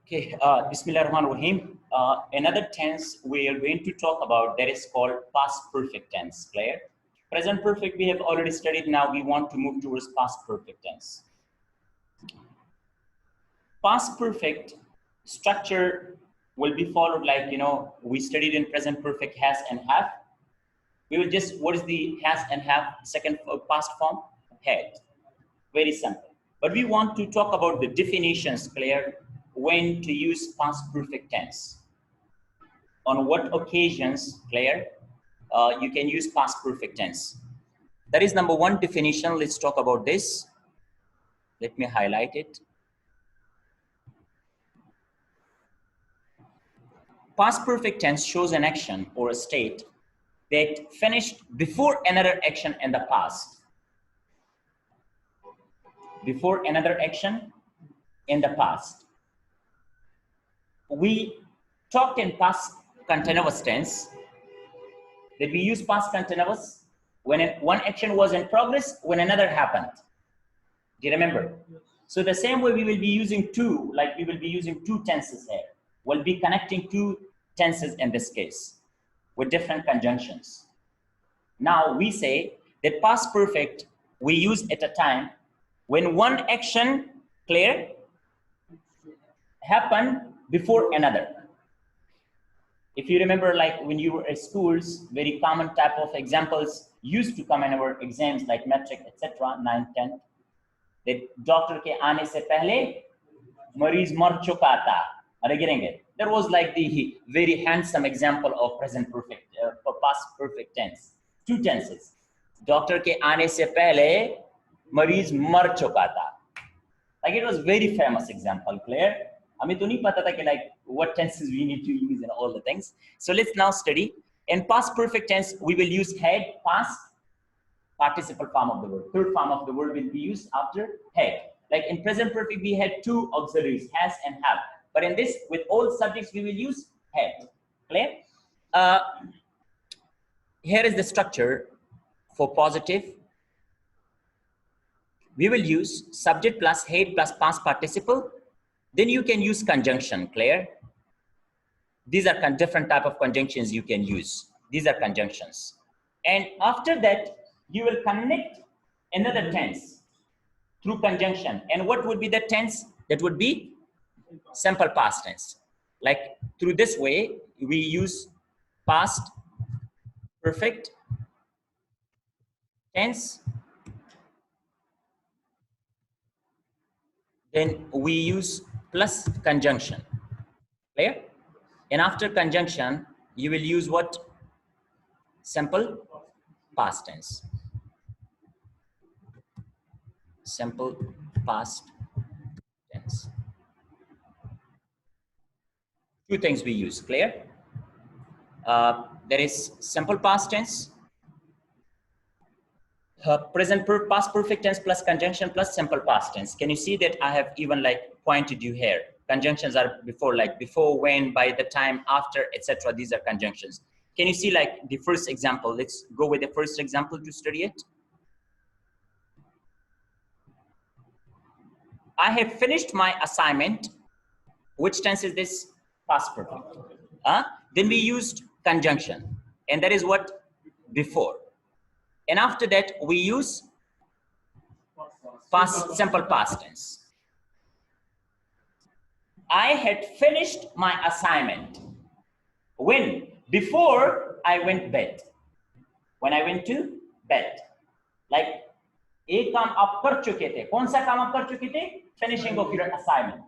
Okay, Bismillahirrahmanirrahim. Another tense we are going to talk about that is called past perfect tense. Clear? Present perfect we have already studied. Now we want to move towards past perfect tense. Past perfect structure will be followed like, we studied in present perfect has and have. We will just, what is the has and have second past form? Had. Very simple. But we want to talk about the definitions, clear, when to use past perfect tense. On what occasions, clear, you can use past perfect tense. That is number one definition. Let's talk about this. Let me highlight it. Past perfect tense shows an action or a state that finished before another action in the past. Before another action in the past. We talked in past continuous tense that we use past continuous when one action was in progress, when another happened. Do you remember? So the same way we will be using two, like we will be using two tenses here. We'll be connecting two tenses in this case with different conjunctions. Now we say that past perfect we use at a time when one action, clear, happened before another. If you remember, like when you were at schools, very common type of examples used to come in our exams like metric, etc., 9, 10. That doctor ke aane se pehle mariz mar chuka tha. Are you getting it? There was like the very handsome example of present perfect, or past perfect tense. Two tenses. Doctor ke aane se pehle mariz mar chuka tha. Like it was very famous example, clear? हमें तो नहीं पता था कि like what tenses we need to use and all the things. So let's now study. In past perfect tense, we will use had, past, participle form of the word. Third form of the word will be used after had. Like in present perfect, we had two auxiliaries, has and have. But in this, with all subjects, we will use had. Clear? Here is the structure for positive. We will use subject plus had plus past participle. Then you can use conjunction, clear? These are different type of conjunctions you can use. These are conjunctions. And after that, you will connect another tense through conjunction. And what would be the tense? That would be simple past tense. Like through this way, we use past perfect tense. Then we use plus conjunction, clear? And after conjunction, you will use what? Simple past tense. Simple past tense. Two things we use, clear? There is simple past tense, past perfect tense plus conjunction plus simple past tense. Can you see that I have even like pointed you here? Conjunctions are before, like before, when, by the time, after, etc. These are conjunctions. Can you see like the first example? Let's go with the first example to study it. I have finished my assignment. Which tense is this? Past perfect. Then we used conjunction, and that is what? Before. And after that, we use past, simple past tense. I had finished my assignment. When? Before I went bed. When I went to bed. Like, एक काम आप कर चुके थे. कौन सा काम आप कर चुके थे? Finishing of your assignment.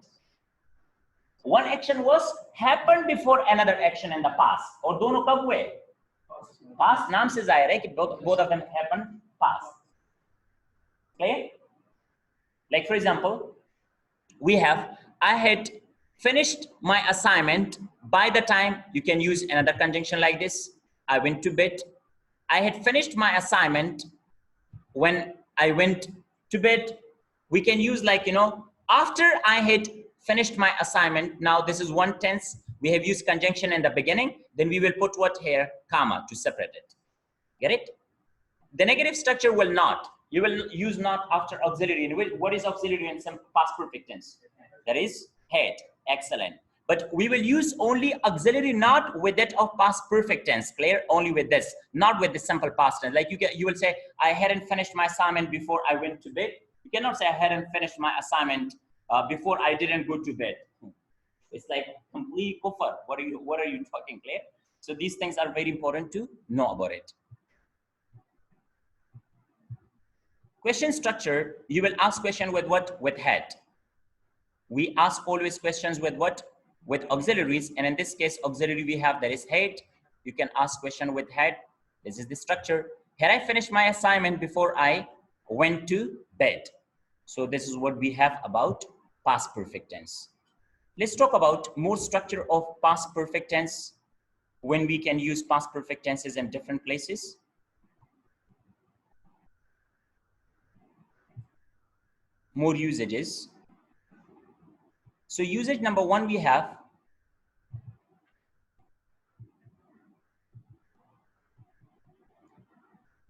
One action was happened before another action in the past. और दोनों कब हुए? Past नाम से जाहिर है कि both of them happened past. Clear? Like for example, we have I had finished my assignment by the time. You can use another conjunction like this. I went to bed. I had finished my assignment when I went to bed. We can use like, after I had finished my assignment. Now this is one tense. We have used conjunction in the beginning. Then we will put what here? Comma to separate it. Get it? The negative structure will not. You will use not after auxiliary. And what is auxiliary in some past perfect tense? That is had. Excellent. But we will use only auxiliary, not with that of past perfect tense. Clear? Only with this, not with the simple past tense. Like you will say, I hadn't finished my assignment before I went to bed. You cannot say I hadn't finished my assignment before I didn't go to bed. It's like complete kufr. What are you talking, Claire? So these things are very important to know about it. Question structure, you will ask question with what? With had. We ask always questions with what? With auxiliaries, and in this case, auxiliary we have that is had. You can ask question with had. This is the structure. Had I finished my assignment before I went to bed? So this is what we have about past perfect tense. Let's talk about more structure of past perfect tense, when we can use past perfect tenses in different places. More usages. So usage number one we have,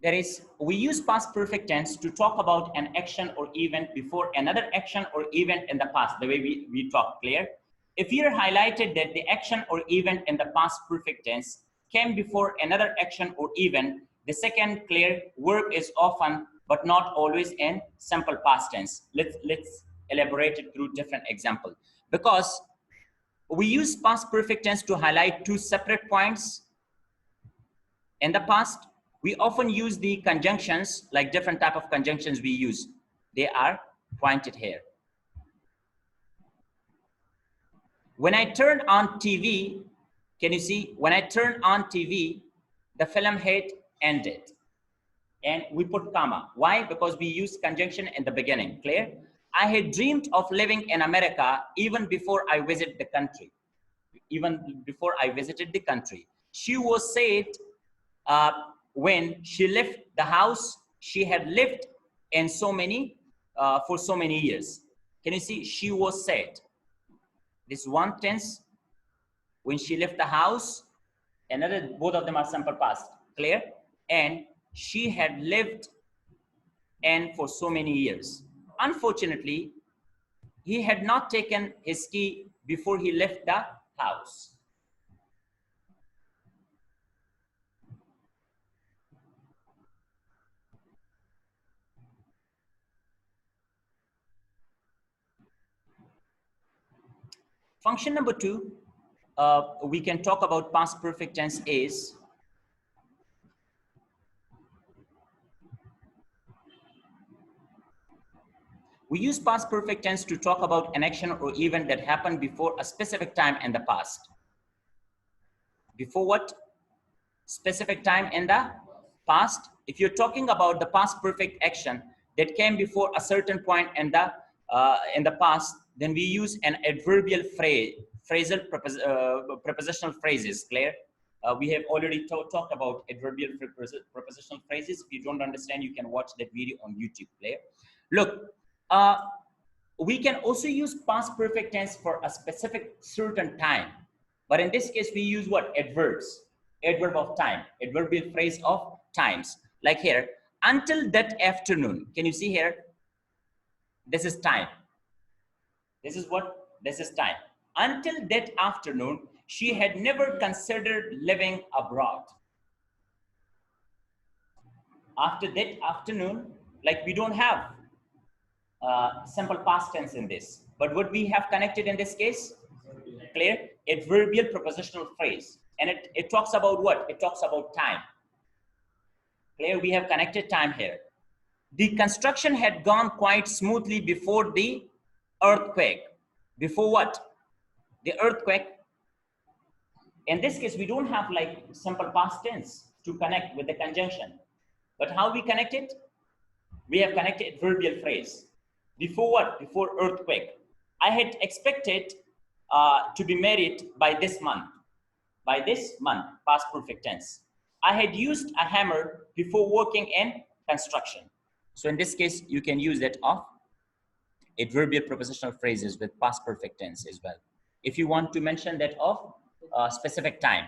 that is, we use past perfect tense to talk about an action or event before another action or event in the past, the way we talk. Clear? If you're highlighted that the action or event in the past perfect tense came before another action or event, the second clear verb is often but not always in simple past tense. Let's elaborate it through different examples. Because we use past perfect tense to highlight two separate points. In the past, we often use the conjunctions, like different type of conjunctions we use. They are pointed here. When I turned on TV, can you see? When I turned on TV, the film had ended. And we put comma. Why? Because we use conjunction in the beginning. Clear? I had dreamed of living in America even before I visited the country. Even before I visited the country. She was said when she left the house she had lived in for so many years. Can you see? She was said. This one tense, when she left the house, another, both of them are simple past. Clear? And she had lived in for so many years. Unfortunately, he had not taken his key before he left the house. Function number two, we can talk about past perfect tense is we use past perfect tense to talk about an action or event that happened before a specific time in the past. Before what? Specific time in the past. If you're talking about the past perfect action that came before a certain point in the past, then we use an adverbial phrase, prepositional phrases. Clear? We have already talked about adverbial prepositional phrases. If you don't understand, you can watch that video on YouTube. Clear? Look, we can also use past perfect tense for a specific certain time. But in this case, we use what? Adverbs. Adverb of time. Adverbial phrase of times. Like here, until that afternoon. Can you see here? This is time. This is what? This is time. Until that afternoon, she had never considered living abroad. After that afternoon, like we don't have simple past tense in this. But what we have connected in this case? Clear? Adverbial prepositional phrase. And it talks about what? It talks about time. Clear? We have connected time here. The construction had gone quite smoothly before the earthquake. Before what? The earthquake. In this case, we don't have like simple past tense to connect with the conjunction. But how we connect it? We have connected adverbial phrase. Before what? Before earthquake. I had expected to be married by this month. By this month, past perfect tense. I had used a hammer before working in construction. So in this case, you can use that of adverbial prepositional phrases with past perfect tense as well. If you want to mention that of specific time.